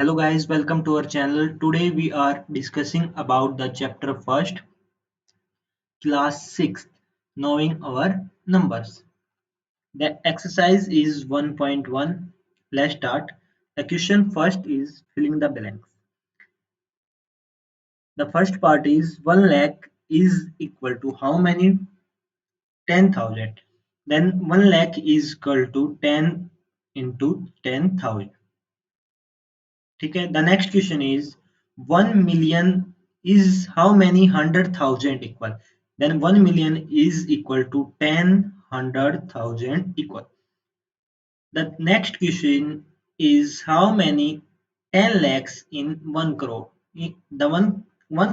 Hello guys, welcome to our channel. Today we are discussing about the chapter first, class 6, knowing our numbers. The exercise is 1.1. Let's start. The question first is filling the blanks. The first part is 1 lakh is equal to how many? 10,000. Then 1 lakh is equal to 10 into 10,000. Okay, the next question is 1 million is how many 100,000 equal? Then 1 million is equal to 10,100,000 equal. The next question is how many 10 lakhs in 1 crore? The 1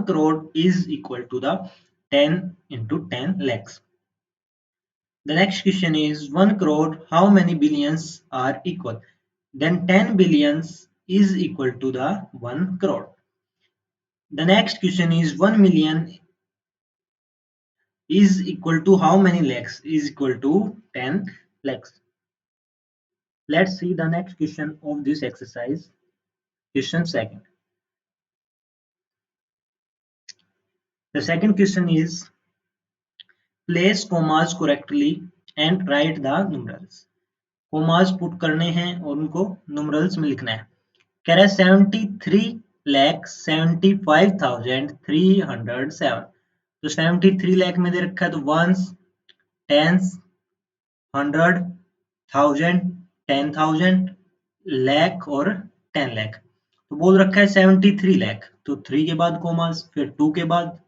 crore is equal to the 10 into 10 lakhs. The next question is 1 crore, how many billions are equal? Then 10 billions is equal to the 1 crore. The next question is 1 million is equal to how many lakhs? Is equal to 10 lakhs. Let's see the next question of this exercise. Question second. The second question is place commas correctly and write the numerals. Commas put करने हैं और उनको numerals में लिखना है. कह रहा है 73,75,307. तो 73 लाख में दे रखा है तो वंस, टेंस, 100, 1000, 10,000, लाख और 10 लाख. तो बोल रखा है 73 लाख, तो 3 के बाद कोमास, फिर 2 के बाद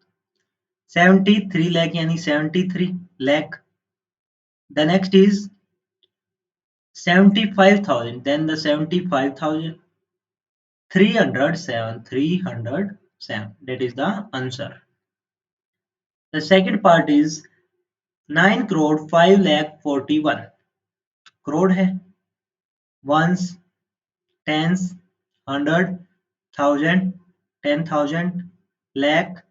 73 लाख यानी 73 lakh. The next is 75,000, then the 75,000, 307, that is the answer. The second part is 9 crore 5 lakh 41. Crore है, वंस, टेंस, 100, 1000, 10,000, लाख,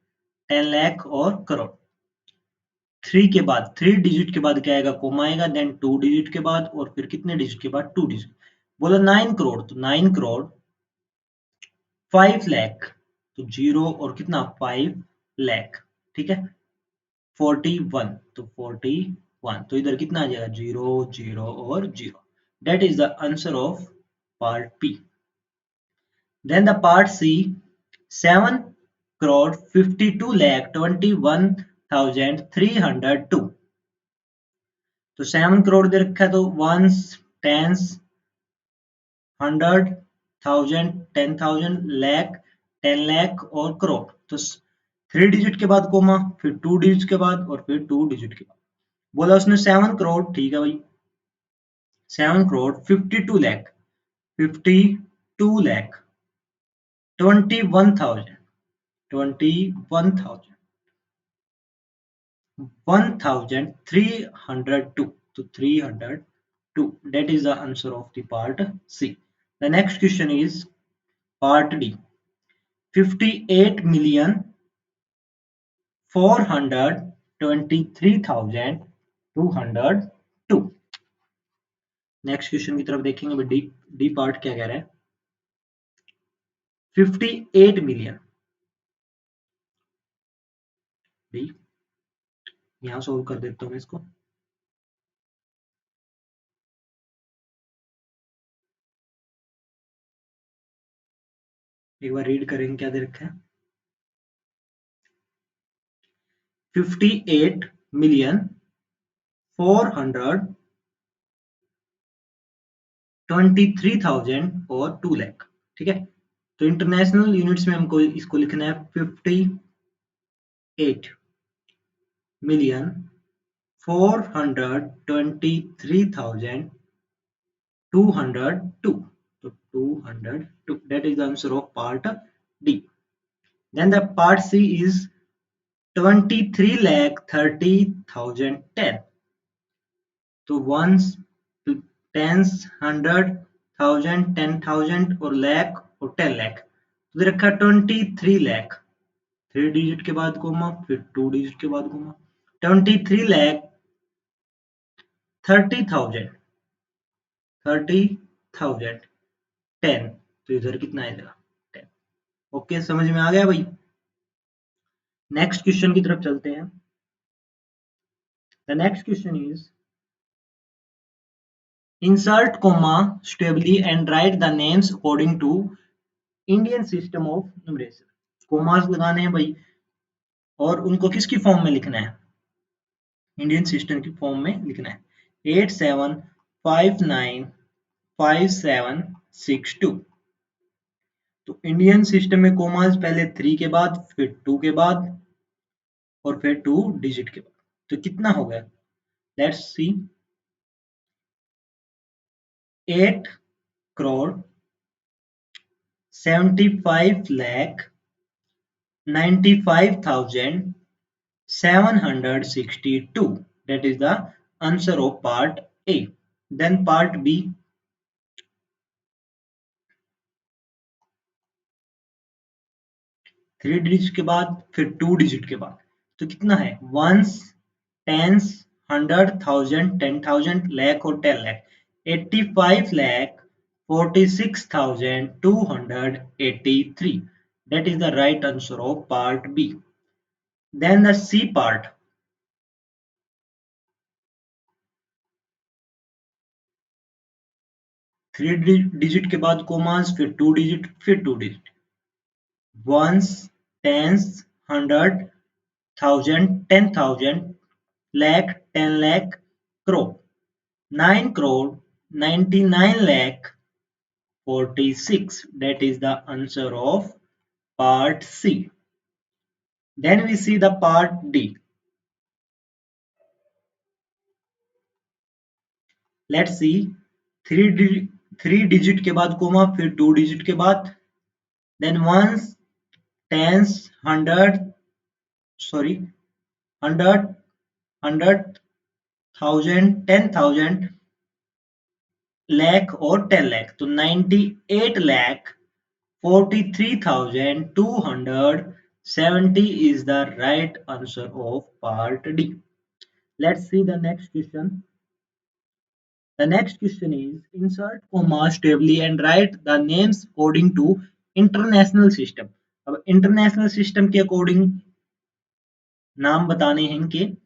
10 लाख और करोड़. 3 के बाद, 3 डिजिट के बाद क्या आएगा? कोमा आएगा, देन 2 डिजिट के बाद और फिर कितने डिजिट के बाद? 2 डिजिट. बोला 9 करोड़, तो 9 करोड़ 5 लाख, तो 0 और कितना? 5 लाख. ठीक है. 41, तो 41, तो इधर कितना आ जाएगा? 0 0 और 0. That is the answer of part P. Then the part C, 7 crore 52 lakh 21,302. तो 7 करोड़ दे रखा है, तो वंस, टेंस, 100, 1000, 10,000, लाख, 10 लाख और करोड़. तो 3 डिजिट के बाद कोमा, फिर 2 डिजिट के बाद और फिर 2 डिजिट के बाद. बोला उसने 7 करोड़, ठीक है भाई, 7 करोड़ 52 लाख 52 लाख 21,000 21,000 1,302, तो 302. That is the answer of the part C. The next question is part D. 58,423,202. Next question की तरफ देखेंगे. डी पार्ट क्या कह रहा है? 58 मिलियन. डी यहां सोल्व कर देता हूं इसको. एक बार रीड करेंगे क्या दे रखा है. 58,423,000 और 2 लाख. ठीक है. तो इंटरनेशनल यूनिट्स में हमको इसको लिखना है 58,423,202. So 202. That is the answer of part D. Then the part C is 23,30,010. तो वंस, टेंस, 100, 1000, 10,000 और लाख और 10 लाख. तो रखा 23 लाख, 3 डिजिट के बाद कोमा, फिर 2 डिजिट के बाद कोमा. 23 लाख 30,000 10, तो इधर कितना आएगा 10। ओके, समझ में आ गया भाई। नेक्स्ट क्वेश्चन की तरफ चलते हैं। The next question is insert comma stably and write the names according to Indian system of numeration। Commas लगाने हैं भाई और उनको किसकी फॉर्म में लिखना है, इंडियन सिस्टम की फॉर्म में लिखना है। 87595762। तो इंडियन सिस्टम में कोमास पहले 3 के बाद, फिर 2 के बाद और फिर 2 डिजिट के बाद। तो कितना हो गया, let's see. 8 crore 75,95,762। That is the answer of part A. Then part B, 3 digit के बाद फिर 2 डिजिट के बाद। तो कितना है, वंस, टेंस, 100,000, 10,000, लाख और 10 lakh. 85,46,283। That is the right answer of part B. Then the C part, 3 digit के बाद कोमास, फिर 2 डिजिट, फिर 2 digit. Ones, tens, 100,000, 10,000, lakh, 10 lakh, crore। 9 crore 99 lakh 46। That is the answer of part C. Then we see the part D. Let's see, 3 digit के बाद coma, फिर 2 digit के बाद। Then ones, tens, 100, sorry, 100, 100,000, 10,000, lakh और 10 lakh। तो 98 lakh 43,270 is the right answer of part D. Let's see the next question. The next question is insert comma stably and write the names according to international system। अब international system के according नाम बताने हैं इनके।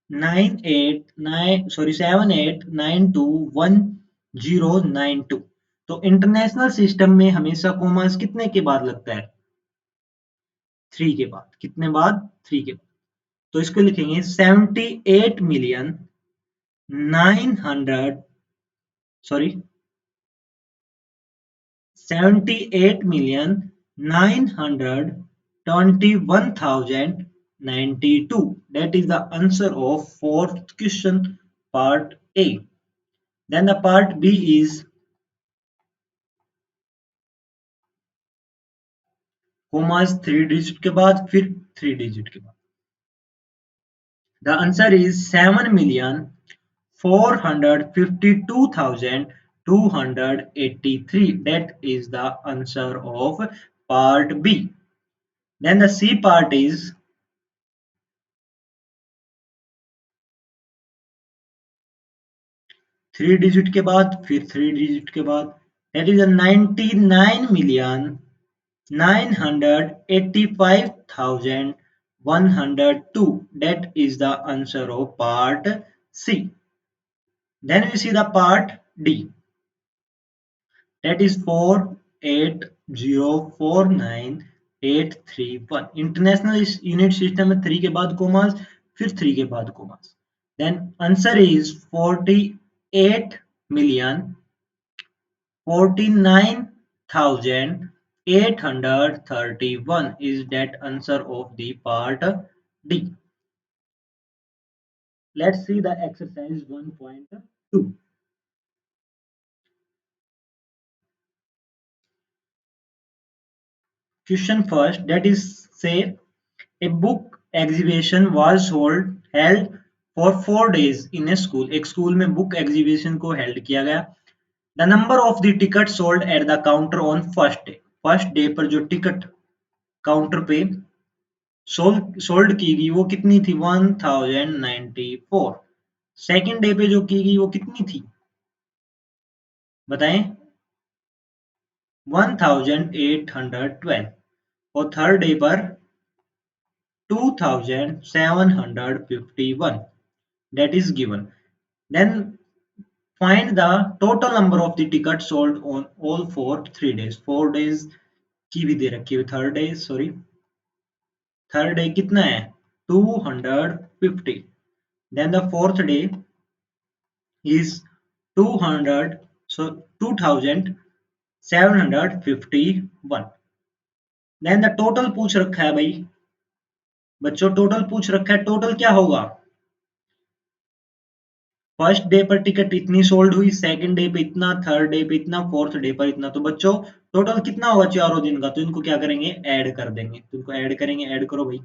78921092। तो international system में हमेशा commas कितने के बाद लगता है, 3 के बाद। कितने बाद, 3 के बाद। तो इसको लिखेंगे 78,921,092। That is the answer of fourth question, part A. Then the part B is commas 3 digit के बाद, फिर 3 डिजिट के बाद। The answer is 7,452,283। That is the answer of part B. Then the C part is 3 digit के बाद, फिर 3 digit के बाद। That is a 99,985,102। That is the answer of part C. Then we see the part D. That is 48049,831। International unit system में 3 के बाद commas, फिर 3 के बाद commas. Then answer is 48,049,831 is that answer of the part D. Let's see the exercise 1.2. Question first, that is say a book exhibition was held for 4 days in a school। एक school में book exhibition को held किया गया। The number of the ticket sold at the counter on first day. First day पर जो ticket counter पे sold की गई वो कितनी थी, 1094। सेकेंड डे पे जो की गई वो कितनी थी, बताएं। 1812 और थर्ड डे पर 2751 that is given. Then find the total number of the tickets sold on all for 3 days. 4 days की भी दे रखी है, थर्ड डे कितना है 250. Then the fourth day is 200, so 2751. Then the total पूछ रखा है भाई बच्चों, टोटल पूछ रखा है, टोटल क्या होगा? फर्स्ट डे पर टिकट इतनी सोल्ड हुई, सेकंड डे पे इतना, थर्ड डे पे इतना, फोर्थ डे पर इतना। तो बच्चों टोटल कितना होगा चारों दिन का? तो इनको क्या करेंगे, ऐड कर देंगे। तो इनको ऐड करेंगे, ऐड करो भाई,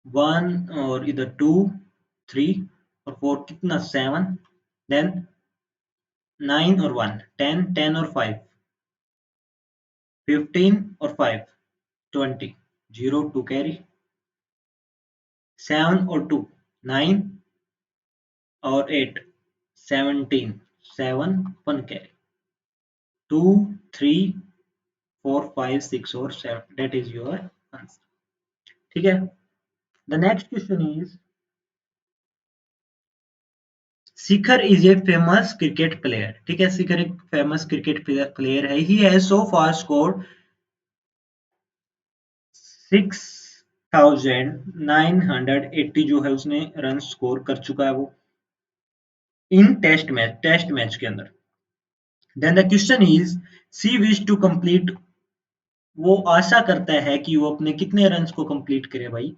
1 और इधर 2 3 और 4 कितना 7, देन 9 और 1 10, 10 और 5 15 और 5 20, 0 2 कैरी, 7 और 2 9 और 8 17, 7 1 कैरी, 2 3 4 5 6 और 7, that is your answer. ठीक है। The next question is, Shikhar is a famous cricket player. ठीक है, शिखर एक फेमस क्रिकेट प्लेयर है। He has so far scored 6980 जो है उसने रन स्कोर कर चुका है वो इन टेस्ट मैच के अंदर। Then the question is, she wish to complete, वो आशा करता है कि वो अपने कितने रन्स को कंप्लीट करे भाई,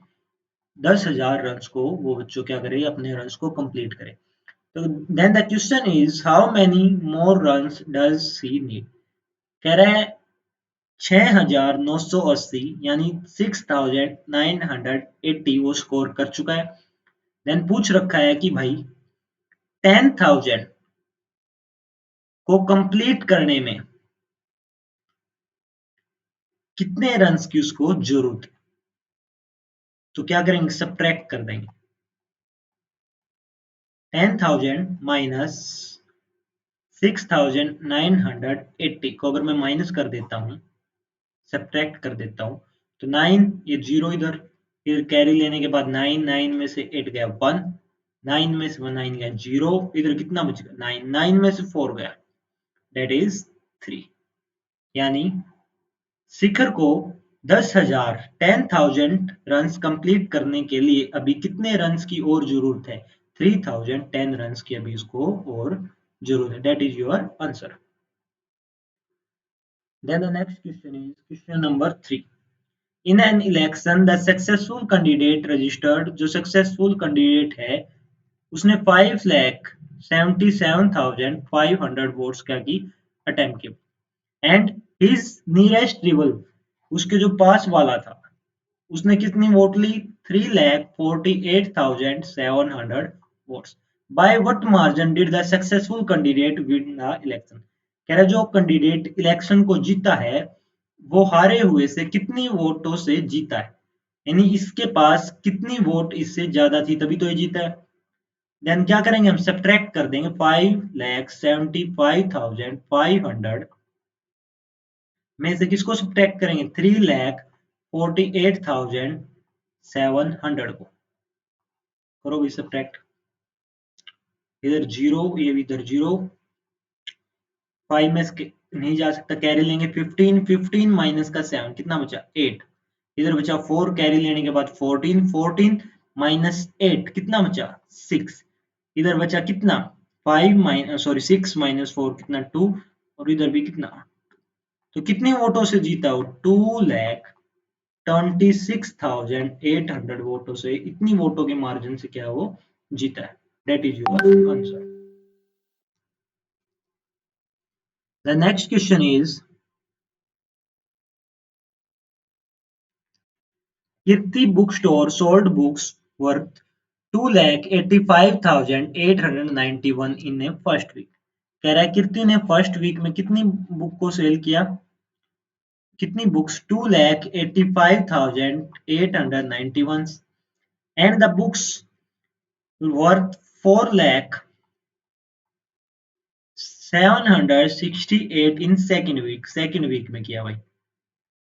10,000 रन्स को वो बच्चों क्या करे, अपने रन्स को कंप्लीट करे। तो then the question is, how many more runs does he need. कह रहा है 6,980 यानी 6,980 वो स्कोर कर चुका है। देन पूछ रखा है कि भाई 10,000 को कंप्लीट करने में कितने रन्स की उसको जरूरत है। तो क्या करेंगे, सब्ट्रैक्ट कर देंगे। 10,000 माइनस 6,980 को अगर मैं माइनस कर देता हूं, सब्ट्रैक्ट कर देता हूं, तो 9, ये 0 इधर, फिर कैरी लेने के बाद 9, 9 में से 8 गया 1, 9 में से 9 गया 0, इधर कितना बच गया 9, 9 में से 4 गया, दैट इज 3। यानी शिखर को 10,000 रन्स कंप्लीट करने के लिए अभी कितने रन्स की और जरूरत है? 3,010 रन्स की अभी उसको और जरूरत है। That is your answer. Then the next question is question number 3. In an election, the successful candidate registered, जो successful candidate है उसने 5,77,500 वोट्स क्या की, अटेम्प्ट की। एंड हिज नियरेस्ट रिवल, उसके जो पास वाला था, उसने कितनी वोट ली, 3,48,700 votes. By what margin did the successful candidate win the election. कह रहा जो कैंडिडेट इलेक्शन को जीता है वो हारे हुए से कितनी वोटों से जीता है, यानी इसके पास कितनी वोट इससे ज्यादा थी तभी तो ये जीता है। देन क्या करेंगे, हम सब्ट्रैक्ट कर देंगे 5,75,500 में से किसको सब्ट्रैक्ट करेंगे, 3,48,700 को। करो भी सब्ट्रैक्ट, इधर 0 ये भी इधर 0, 5 में से नहीं जा सकता, कैरी लेंगे 15, 15 माइनस का 7 कितना बचा 8, इधर बचा 4, कैरी लेने के बाद 14, 14 माइनस 8 कितना बचा 6, इधर बचा कितना 5 माइनस सॉरी 6 माइनस 4 कितना 2, और इधर भी कितना। तो कितनी वोटों से जीता हो, 2,26,800 वोटों से, इतनी वोटों के मार्जिन से क्या वो जीता है। That is your answer. The next question is, Kirti book store sold books worth 2,85,891 in a first week. कह रहा है कीर्ति ने फर्स्ट वीक में कितनी बुक को सेल किया, कितनी books, 2,85,891 and the books worth 768 in second week में किया भाई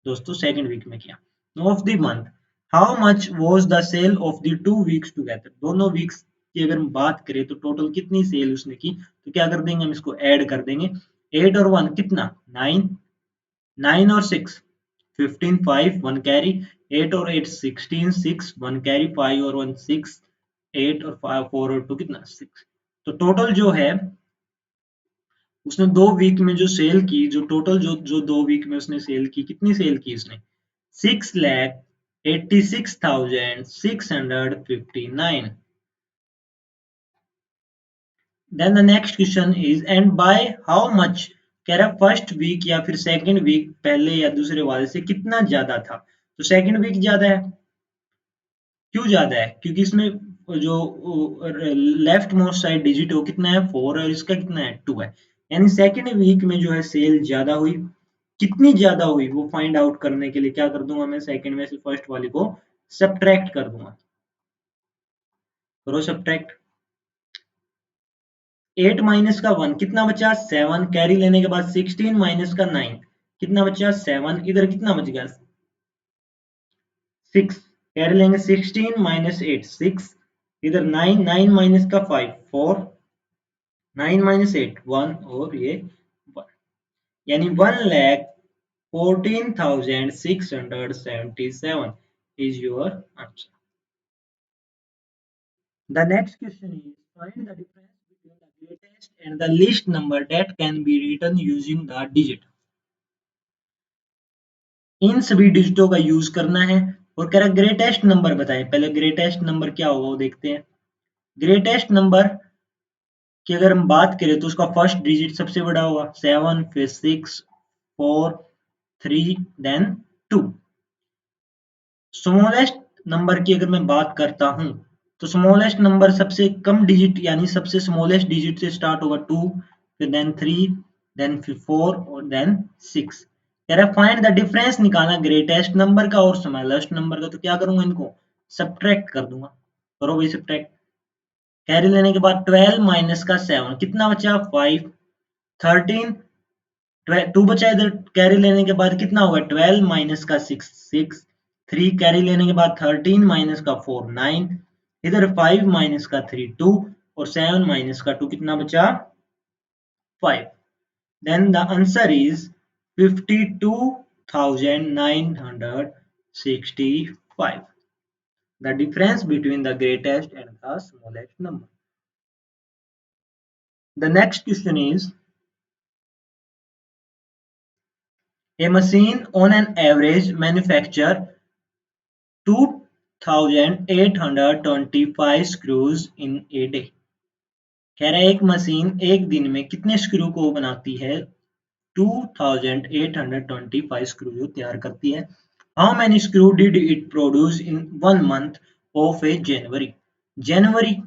दोस्तों, सेकेंड वीक में किया। Of the month how much was the sale of the 2 weeks together, दोनों वीक्स की अगर हम बात करें तो टोटल कितनी सेल उसने की, तो क्या कर देंगे हम इसको ऐड कर देंगे। 8 और 1 कितना 9, 9 और 6 15, 5 1 कैरी, 8 और 8 16, 6 1 कैरी, 5 और 1 6, 8 और 5 4 और 2 कितना 6। तो टोटल जो है उसने 2 वीक में जो सेल की, जो टोटल जो 2 वीक में उसने सेल की, कितनी सेल की उसने 6,86,659। Then the next question is and by how much, कह रहा फर्स्ट वीक या फिर सेकंड वीक पहले या दूसरे वाले से कितना ज्यादा था, तो सेकंड वीक ज्यादा है। क्यों ज्यादा है, क्योंकि इसमें जो लेफ्ट मोस्ट साइड डिजिट है वो कितना है 4 और इसका कितना है 2 है, यानी सेकंड वीक में जो है सेल ज्यादा हुई। कितनी ज्यादा हुई वो फाइंड आउट करने के लिए क्या कर दूंगा मैं, सेकंड में से फर्स्ट वाली को सब्ट्रैक्ट कर दूंगा। करो सब्ट्रैक्ट। 8 माइनस का 1 कितना बचा 7, कैरी लेने के बाद 16 माइनस का 9 कितना बचा 7, इधर कितना बच गया 6, कैरी लेंगे 16 माइनस 8 6, इधर 9, 9 माइनस का 5 4, 9 माइनस 8 1 और ये 1, यानी 1,14,677 is your answer. The next question is find the difference between the greatest and the least number that can be written using the digit. इन सभी डिजिटों का यूज करना है और कह रहा ग्रेटेस्ट नंबर बताएं। पहले ग्रेटेस्ट नंबर क्या होगा वो देखते हैं। ग्रेटेस्ट नंबर की अगर हम बात करें तो उसका फर्स्ट डिजिट सबसे बड़ा होगा 7, फिर 6 4 3 देन 2। स्मॉलेस्ट नंबर की अगर मैं बात करता हूं तो स्मॉलेस्ट नंबर सबसे कम डिजिट यानी सबसे स्मॉलेस्ट डिजिट से स्टार्ट होगा 2, फिर देन 3, देन फिर 4 और देन 6। कह रहा है फाइंड द डिफरेंस निकालना ग्रेटेस्ट नंबर का और स्मॉलेस्ट नंबर का, तो क्या करूंगा इनको सब्ट्रैक्ट कर दूंगा। करो भाई सब्ट्रैक्ट। कैरी लेने के बाद 12 माइनस का 7 कितना बचा 5, 13 2 बचा इधर, कैरी लेने के बाद कितना होगा 12 माइनस का 6 6, 3 कैरी लेने के बाद 13 माइनस का 4 9, इधर 5 माइनस का 3 2 और 7 माइनस का 2 कितना बचा 5। Then the answer is 52,965, the difference between the greatest and the smallest number. The next question is a machine on an average manufacture 2,825 screws in a day। कह रहा है एक मशीन एक दिन में कितने स्क्रू को बनाती है 2,825 स्क्रू जो तैयार करती है। How many screw did it produce in 1 month of a January. जनवरी कह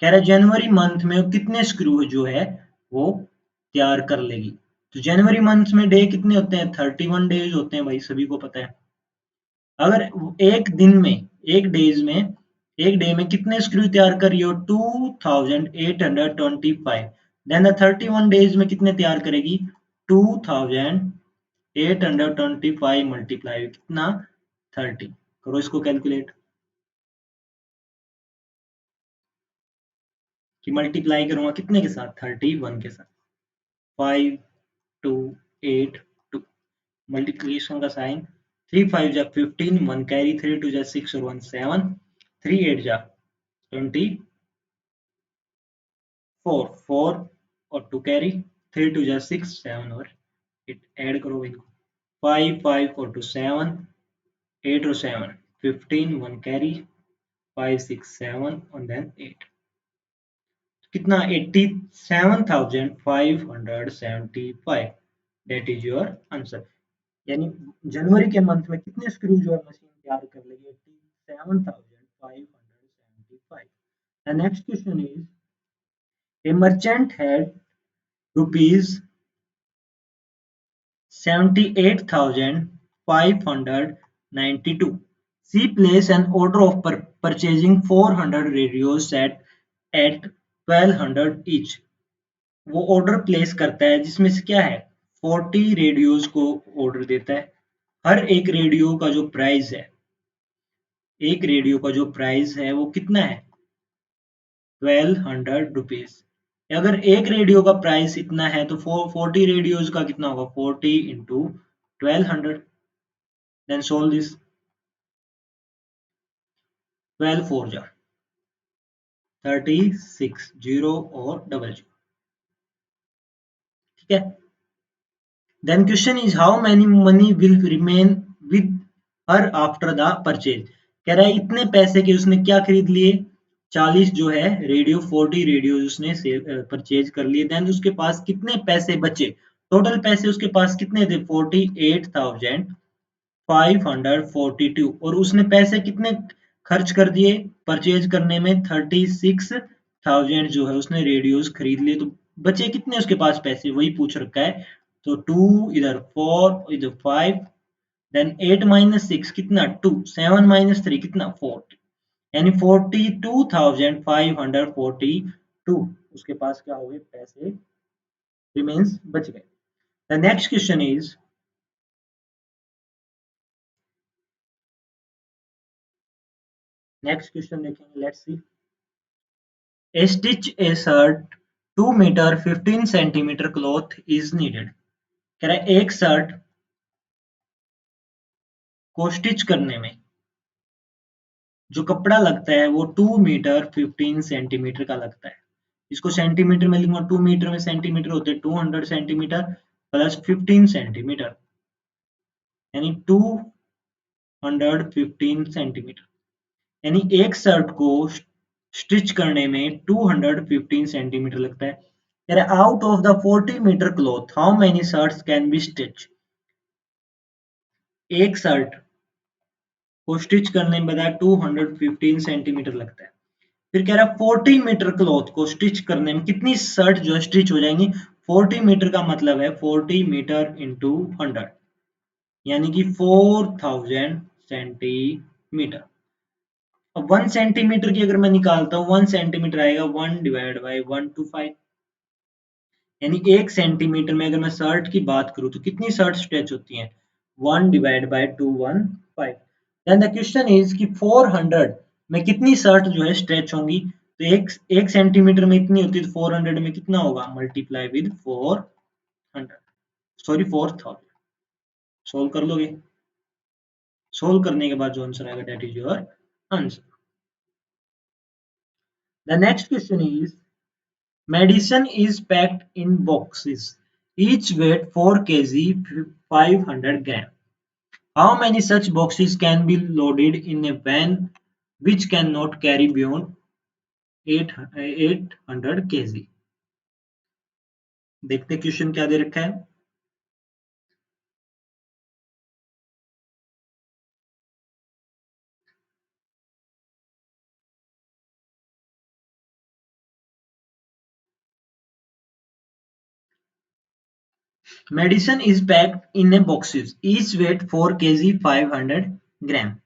रहा है जनवरी मंथ में कितने स्क्रू जो है वो तैयार कर लेगी। तो जनवरी मंथ में डे कितने होते हैं 31 डेज होते हैं भाई, सभी को पता है। अगर एक दिन में एक डे में कितने स्क्रू तैयार कर रही हो 2,825, देन 31 डेज में कितने तैयार करेगी 2,825 मल्टीप्लाई कितना 30। करो इसको कैलकुलेट कि मल्टीप्लाई करूंगा कितने के साथ 31 के साथ 5 2 8 2 मल्टीप्लिकेशन का साइन 3 5 जा 15 1 कैरी 3 2 जा 6 और 1 7 3 8 जा 24 4 और 2 कैरी 3 2 जा 6 7 और 8 ऐड करो इनको 5 5 और 2 7 8 और 7 15 1 कैरी 5 6 7 और देन 8 कितना 87,575, दैट इज योर आंसर। यानी जनवरी के मंथ में कितने स्क्रू जो है मशीन तैयार कर लेगी 87,575। The next question is a merchant had rupees 78,592, she placed an order of purchasing 400 radios set at 1,200 each। वो ऑर्डर प्लेस करता है जिसमें से क्या है 40 रेडियोज को ऑर्डर देता है। हर एक रेडियो का जो प्राइस है, एक रेडियो का जो प्राइस है वो कितना है 1200 रुपीज। अगर एक रेडियो का प्राइस इतना है तो 40 रेडियोज का कितना होगा 40 इंटू 1200। Then solve this. 12 4 जा 36 जीरो और डबल जीरो। ठीक है। Then question is how many money will remain with her after the purchase. कह रहा है इतने पैसे के उसने क्या खरीद लिए 40 जो है रेडियो 40 रेडियो उसने परचेज कर लिए। देन उसके पास कितने पैसे बचे, टोटल पैसे उसके पास कितने थे 48,542 और उसने पैसे कितने खर्च कर दिए परचेज करने में 36,000 जो है उसने रेडियोस खरीद लिए। तो बचे कितने उसके पास पैसे वही पूछ रखा है। तो 2 इधर 4 इधर 5 देन 8 माइनस 6 कितना 2 7 माइनस 3 कितना 4 यानी 42,542 उसके पास क्या हो गए पैसे रिमेन्स बच गए। The next question is next question देखेंगे let's see. A stitch a shirt 2 metre 15 centimetre cloth is needed. कह रहा है एक शर्ट को स्टिच करने में जो कपड़ा लगता है वो 2 मीटर 15 सेंटीमीटर का लगता है। इसको सेंटीमीटर में लिखूंगा 2 मीटर में सेंटीमीटर होते हैं 200 सेंटीमीटर प्लस 15 सेंटीमीटर यानी 215 सेंटीमीटर। यानी एक शर्ट को स्टिच करने में 215 सेंटीमीटर लगता है। Out of the 40 metre cloth how many shirts can be stitch. एक शर्ट को स्टिच करने में बताया 215 सेंटीमीटर लगता है। फिर कह रहा है 40 मीटर क्लॉथ को स्टिच करने में कितनी शर्ट जो है स्टिच हो जाएंगी। 40 मीटर का मतलब है 40 मीटर इंटू 100 यानी कि 4000 सेंटीमीटर। अब 1 सेंटीमीटर की अगर मैं निकालता हूँ 1 सेंटीमीटर आएगा 1 डिवाइड बाई 125 यानी 1 सेंटीमीटर में अगर मैं शर्ट की बात करूँ तो कितनी शर्ट स्ट्रेच होती हैं 1 divide by 215। Then the question is कि 400 में कितनी शर्ट जो है स्ट्रेच होंगी। तो एक सेंटीमीटर में इतनी होती है तो 400 में कितना होगा मल्टीप्लाई विद 400 सॉरी 4000। सोल्व कर लोगे। सोल्व करने के बाद जो आंसर आएगा that is your answer. The next question is medicine is packed in boxes each weight 4 kg 500 gram. How many such boxes can be loaded in a van which cannot carry beyond 800 kg? देखते question क्या दे रखा है। Medicine is packed in a boxes each weight 4 kg 500 gram.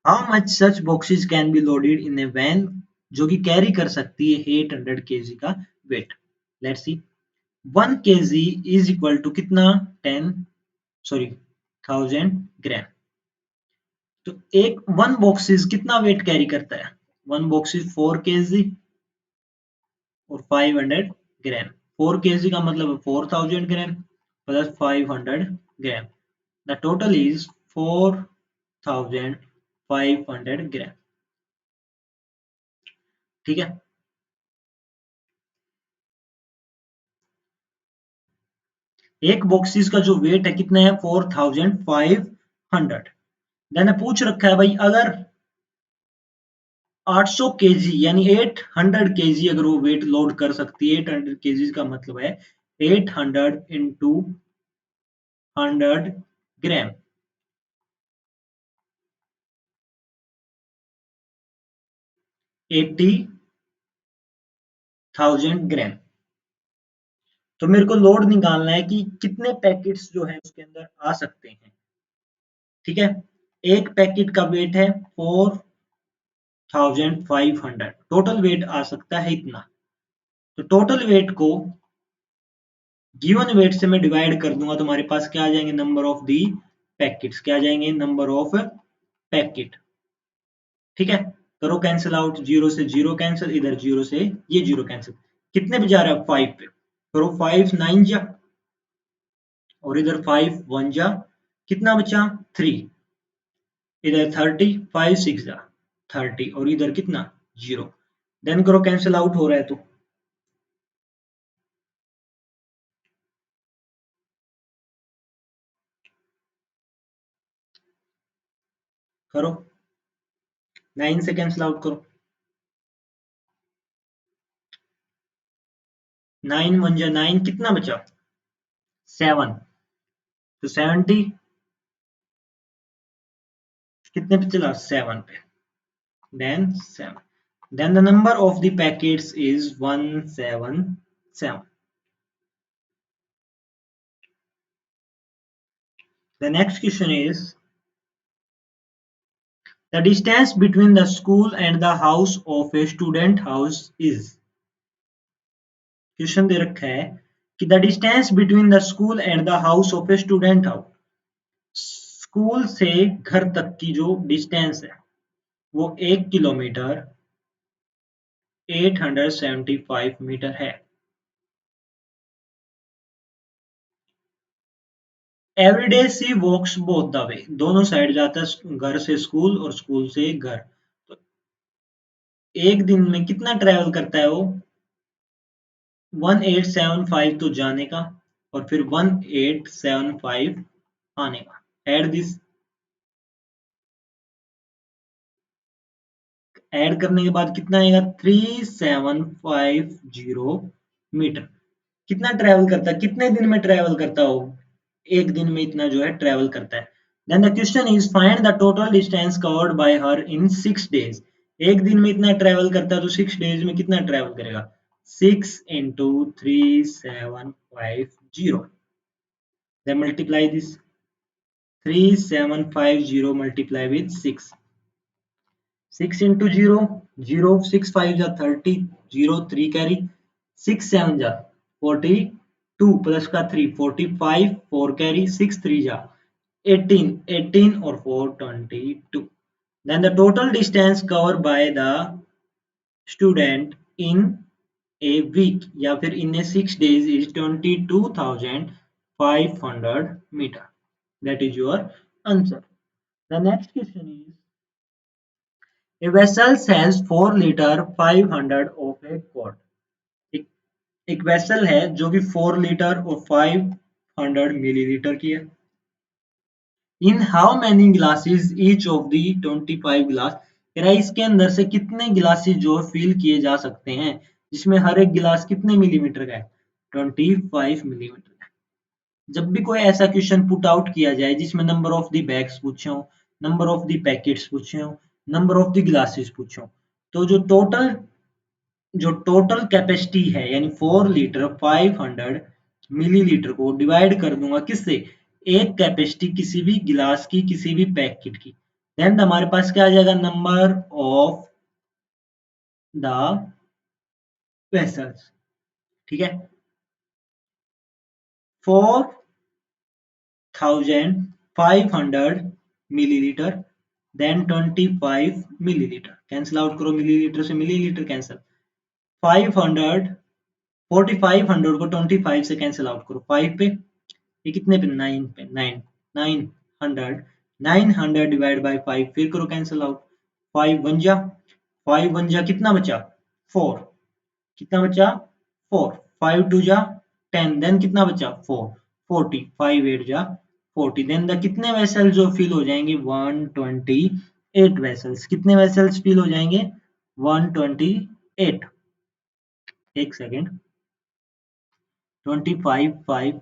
How much such boxes can be loaded in a van जो कि carry कर सकती है 800 kg का weight. Let's see 1 kg is equal to कितना 10 सॉरी 1000 ग्राम। तो एक 1 बॉक्सेस कितना वेट कैरी करता है 1 बॉक्सेस 4 kg और 500 ग्राम। 4 kg का मतलब है 4000 gram plus 500 gram. The total is 4500 ग्राम। ठीक है। एक बॉक्सेस का जो वेट है कितना है 4500। देन पूछ रखा है भाई अगर 800 केजी यानी 800 केजी अगर वो वेट लोड कर सकती है 800 केजी का मतलब है 800 इंटू 100 ग्राम 80,000 ग्राम। तो मेरे को लोड निकालना है कि कितने पैकेट्स जो है उसके अंदर आ सकते हैं। ठीक है। एक पैकेट का वेट है 4500 टोटल वेट आ सकता है इतना। तो टोटल वेट को गिवन वेट से मैं डिवाइड कर दूंगा तो हमारे पास क्या आ जाएंगे, नंबर ऑफ दी पैकेट्स, क्या आ जाएंगे, नंबर ऑफ पैकेट। ठीक है, करो कैंसिल आउट, जीरो से जीरो कैंसिल, इधर जीरो से ये जीरो कैंसिल, कितने पे जा रहा है, 5 पे, करो 5 9 जा, और इधर 5 1 जा, कितना बचा 3, इधर 30 5 6 जा 30, और इधर कितना 0, देन करो कैंसिल आउट हो रहा है तो करो 9 से कैंसिल आउट करो, 9 1 जा 9, कितना बचा 7, तो 70 कितने पे चला 7 पे, then 7, then the number of the packets is 177. The next question is the distance between the school and the house of a student house is, question दे रखा है कि the distance between the school and the house of a student house, school से घर तक की जो distance है वो 1 किलोमीटर 875 मीटर है। Every day she walks both the way, दोनों साइड जाता है, घर से स्कूल और स्कूल से घर, तो एक दिन में कितना ट्रेवल करता है वो, 1875 तो जाने का, और फिर 1875 आने का, ऐड दिस, ऐड करने के बाद कितना आएगा 3750 मीटर, कितना ट्रेवल करता है, कितने दिन में ट्रेवल करता हो, एक दिन में इतना जो है ट्रेवल करता है। Then the question is find the total distance covered by her in 6 days, एक दिन में इतना ट्रेवल करता है तो 6 डेज में कितना ट्रेवल करेगा, 6 into 3750, then multiply this, 3750 multiply with 6, 6 into 0 0, 6 5 जा 30, 0 3 कैरी, 6 7 जा 42 प्लस का 3 45, 4 कैरी, 6 3 जा 18, 18 और 4 22, then the total distance covered by the student in a week या फिर in a 6 days is 22,500 meter, that is your answer. The next question is a vessel has 4 liter 500 of a quart, एक, एक vessel है जो कि 4 litre और 500 millilitre की है, in how many glasses each of the 25 glass, कह रहा है इसके अंदर से कितने गिलासेस जो फिल किए जा सकते हैं, जिसमें हर एक गिलास कितने मिलीमीटर का है, 25 मिलीमीटर का। जब भी कोई ऐसा क्वेश्चन पुट आउट किया जाए जिसमें नंबर ऑफ द बैग्स पूछे हो, नंबर ऑफ द पैकेट्स पूछे हो, नंबर ऑफ द ग्लासेस पूछे हो, तो जो टोटल कैपेसिटी है यानी 4 लीटर 500 मिलीलीटर को डिवाइड कर दूंगा किससे, एक कैपेसिटी किसी भी गिलास की किसी भी पैकेट की, देन हमारे पास क्या आ जाएगा, नंबर ऑफ द वेसल्स। ठीक है, 4500 millilitre, then 25 millilitre, cancel out करो, मिलीलीटर से मिलीलीटर कैंसिल, 500 4500 को 25 से कैंसिल आउट करो, 5 पे, ये कितने पे 9 पे, 9 900, 900 डिवाइड बाय 5, फिर करो कैंसिल आउट, 5 वन जा 5 वन जा कितना बचा 4, कितना बचा 4, 5 टू जा 10, देन कितना बचा 4 40, 5 8 जा 40, देन द कितने वेसल्स जो फिल हो जाएंगे 128 वेसल्स, कितने वेसल्स फिल हो जाएंगे 128, एक सेकेंड, 25 5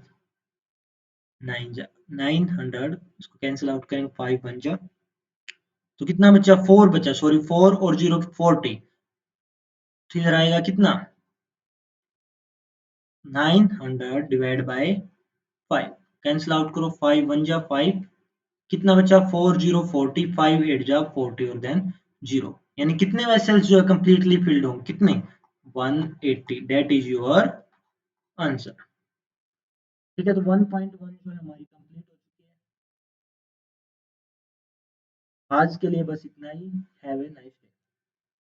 9 जा 900, इसको कैंसिल आउट करेंगे 5 वन जा, तो कितना बचा 4 बचा, सॉरी 4 और 0 40, तो इधर आएगा कितना 900 डिवाइड बाय 5, कैंसिल आउट करो, 5 वन जा 5, कितना बचा 4 0 40, 5 8 जा 40 और देन 0, यानी कितने वेसल्स जो है कंप्लीटली फिल्ड होंगे, कितने 180, दैट इज योर आंसर। ठीक है, तो 1.1 जो है हमारी कंप्लीट हो चुकी है। आज के लिए बस इतना ही। Have a nice day.